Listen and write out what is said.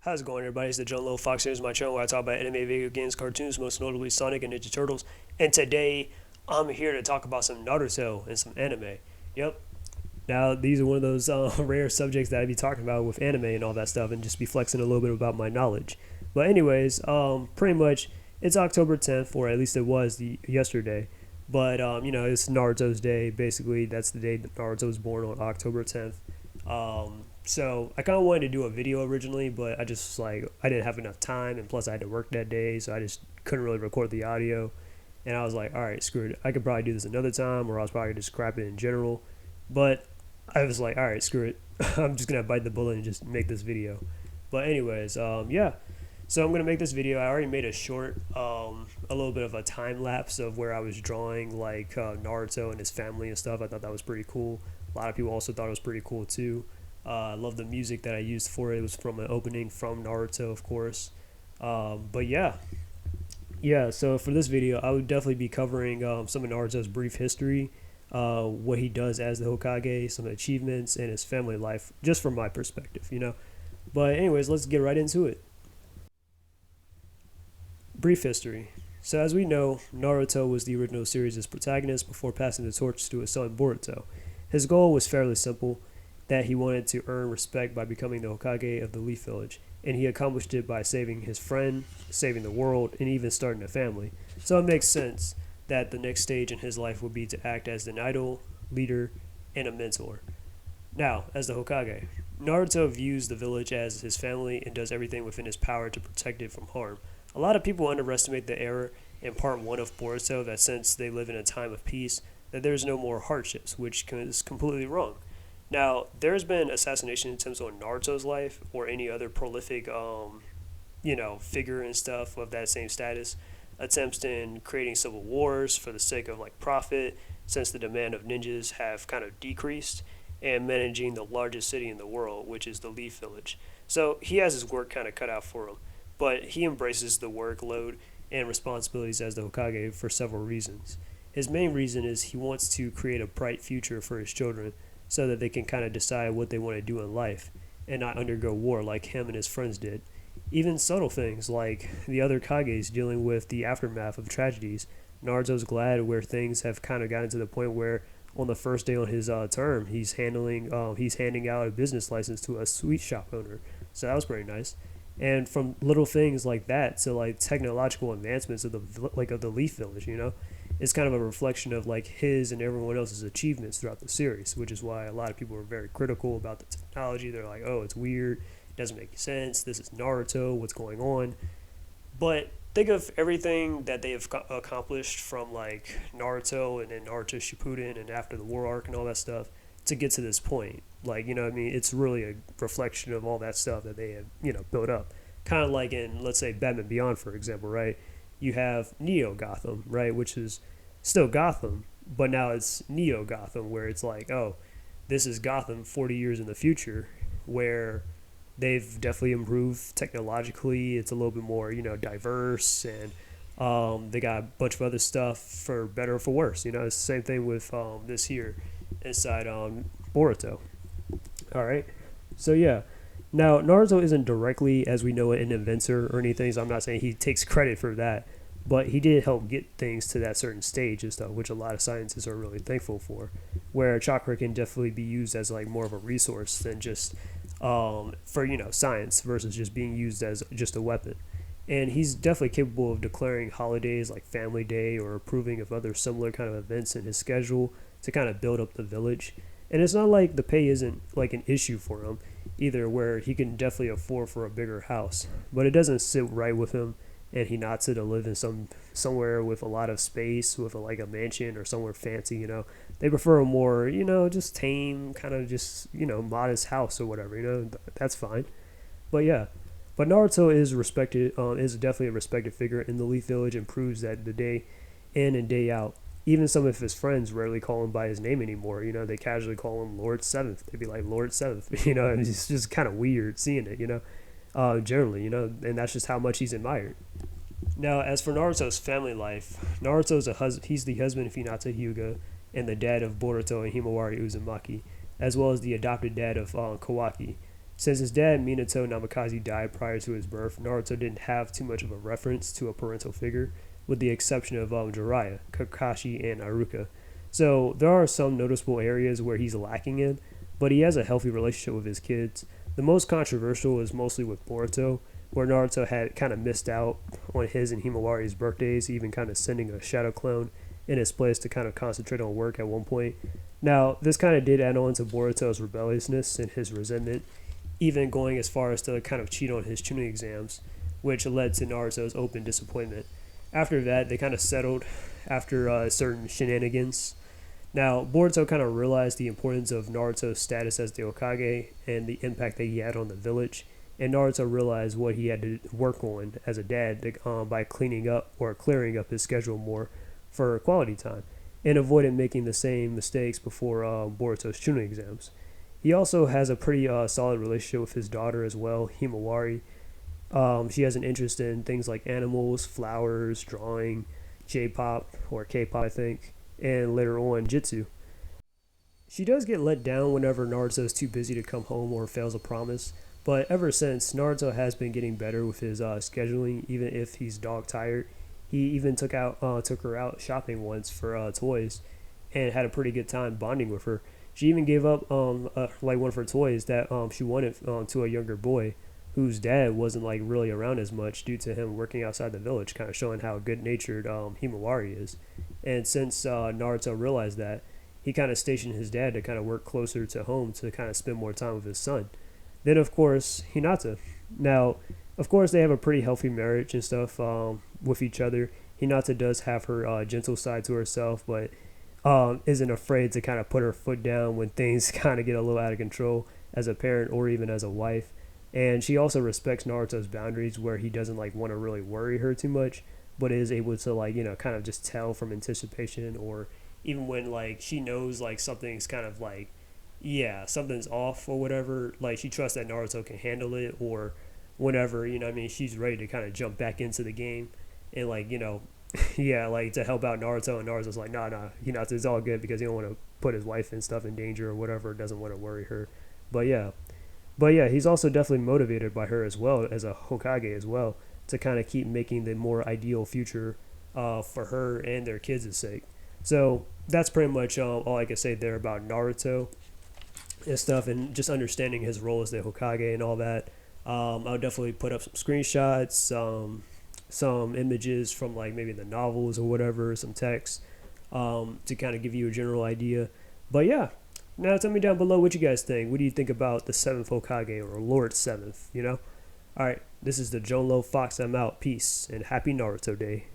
How's it going, everybody? It's the John Little Fox. Here's my channel where I talk about anime, video games, cartoons, most notably Sonic and Ninja Turtles. And today, I'm here to talk about some Naruto and some anime. Yep. Now, these are one of those rare subjects that I'd be talking about with anime and all that stuff, and just be flexing a little bit about my knowledge. But anyways, pretty much, it's October 10th, or at least it was yesterday. But it's Naruto's day. Basically, that's the day that Naruto was born, on October 10th. So I kind of wanted to do a video originally, but I didn't have enough time, and plus I had to work that day, so I just couldn't really record the audio. And I was like, all right, screw it. I could probably do this another time, or I was probably just scrap it in general. But I was like, all right, screw it. I'm just gonna bite the bullet and just make this video. But anyways, yeah. So I'm gonna make this video. I already made a short, a little bit of a time lapse of where I was drawing like Naruto and his family and stuff. I thought that was pretty cool. A lot of people also thought it was pretty cool too. I love the music that I used for it. It was from an opening from Naruto, of course. But yeah. So for this video, I would definitely be covering some of Naruto's brief history, what he does as the Hokage, some achievements, and his family life, just from my perspective. But anyways, let's get right into it. Brief history. So as we know, Naruto was the original series' protagonist before passing the torch to his son Boruto. His goal was fairly simple, that he wanted to earn respect by becoming the Hokage of the Leaf Village, and he accomplished it by saving his friend, saving the world, and even starting a family. So it makes sense that the next stage in his life would be to act as an idol, leader, and a mentor. Now, as the Hokage, Naruto views the village as his family and does everything within his power to protect it from harm. A lot of people underestimate the error in part 1 of Boruto, that since they live in a time of peace, that there's no more hardships, which is completely wrong. Now, there's been assassination attempts on Naruto's life or any other prolific, figure and stuff of that same status. Attempts in creating civil wars for the sake of like profit, since the demand of ninjas have kind of decreased, and managing the largest city in the world, which is the Leaf Village. So he has his work kind of cut out for him, but he embraces the workload and responsibilities as the Hokage for several reasons. His main reason is he wants to create a bright future for his children, so that they can kind of decide what they want to do in life and not undergo war like him and his friends did. Even subtle things like the other Kages dealing with the aftermath of tragedies. Naruto's glad where things have kind of gotten to the point where on the first day on his term, he's handing out a business license to a sweet shop owner. So that was pretty nice. And from little things like that to like technological advancements of the Leaf Village, it's kind of a reflection of like his and everyone else's achievements throughout the series, which is why a lot of people are very critical about the technology. They're like, oh, it's weird, it doesn't make sense, this is Naruto, what's going on? But think of everything that they have accomplished from like Naruto and then Naruto Shippuden and after the war arc and all that stuff to get to this point. Like, it's really a reflection of all that stuff that they have, built up. Kind of like in, let's say, Batman Beyond, for example, right? You have Neo Gotham, right, which is still Gotham, but now it's Neo Gotham, where it's like, oh, this is Gotham 40 years in the future, where they've definitely improved technologically. It's a little bit more, diverse, and they got a bunch of other stuff for better or for worse. It's the same thing with this here inside Boruto. All right, so yeah. Now, Naruto isn't directly, as we know it, an inventor or anything, so I'm not saying he takes credit for that, but he did help get things to that certain stage and stuff, which a lot of scientists are really thankful for, where chakra can definitely be used as like more of a resource than just for, science versus just being used as just a weapon. And he's definitely capable of declaring holidays like Family Day or approving of other similar kind of events in his schedule to kind of build up the village. And it's not like the pay isn't like an issue for him either, where he can definitely afford for a bigger house, but it doesn't sit right with him, and he nods to live in somewhere with a lot of space, with like a mansion or somewhere fancy. They prefer a more just tame kind of just modest house or whatever. That's fine. But yeah, but Naruto is respected, is definitely a respected figure in the Leaf Village, and proves that the day in and day out. Even some of his friends rarely call him by his name anymore. They casually call him Lord Seventh. They'd be like, Lord Seventh, and it's just kind of weird seeing it, generally, and that's just how much he's admired. Now, as for Naruto's family life, he's the husband of Hinata Hyuga and the dad of Boruto and Himawari Uzumaki, as well as the adopted dad of Kawaki. Since his dad, Minato Namikaze, died prior to his birth, Naruto didn't have too much of a reference to a parental figure, with the exception of Jiraiya, Kakashi, and Aruka. So there are some noticeable areas where he's lacking in, but he has a healthy relationship with his kids. The most controversial is mostly with Boruto, where Naruto had kind of missed out on his and Himawari's birthdays, even kind of sending a shadow clone in his place to kind of concentrate on work at one point. Now, this kind of did add on to Boruto's rebelliousness and his resentment, even going as far as to kind of cheat on his tuning exams, which led to Naruto's open disappointment. After that, they kind of settled after certain shenanigans. Now, Boruto kind of realized the importance of Naruto's status as the Hokage and the impact that he had on the village, and Naruto realized what he had to work on as a dad by cleaning up or clearing up his schedule more for quality time, and avoided making the same mistakes before Boruto's tuning exams. He also has a pretty solid relationship with his daughter as well, Himawari. She has an interest in things like animals, flowers, drawing, J-pop, or K-pop I think, and later on Jitsu. She does get let down whenever Naruto is too busy to come home or fails a promise, but ever since, Naruto has been getting better with his scheduling, even if he's dog tired. He even took her out shopping once for toys, and had a pretty good time bonding with her. She even gave up like one of her toys that she wanted to a younger boy, whose dad wasn't like really around as much due to him working outside the village, kind of showing how good-natured Himawari is. And since Naruto realized that, he kind of stationed his dad to kind of work closer to home to kind of spend more time with his son. Then, of course, Hinata. Now, of course, they have a pretty healthy marriage and stuff with each other. Hinata does have her gentle side to herself, but isn't afraid to kind of put her foot down when things kind of get a little out of control as a parent or even as a wife. And she also respects Naruto's boundaries, where he doesn't like want to really worry her too much, but is able to like, you know, kind of just tell from anticipation, or even when like she knows like something's kind of like, yeah, something's off or whatever, like she trusts that Naruto can handle it, or whenever, you know what I mean, she's ready to kind of jump back into the game and like, you know, yeah, like to help out Naruto, and Naruto's like, nah, you know, it's all good because he don't want to put his wife and stuff in danger or whatever, doesn't want to worry her. But yeah, he's also definitely motivated by her as well as a Hokage as well, to kind of keep making the more ideal future for her and their kids' sake. So that's pretty much all I can say there about Naruto and stuff, and just understanding his role as the Hokage and all that. I'll definitely put up some screenshots, some images from like maybe the novels or whatever, some text to kind of give you a general idea. But yeah, now tell me down below what you guys think. What do you think about the 7th Hokage, or Lord 7th, you know? Alright, this is the Jonlo Fox. I'm out. Peace, and happy Naruto Day.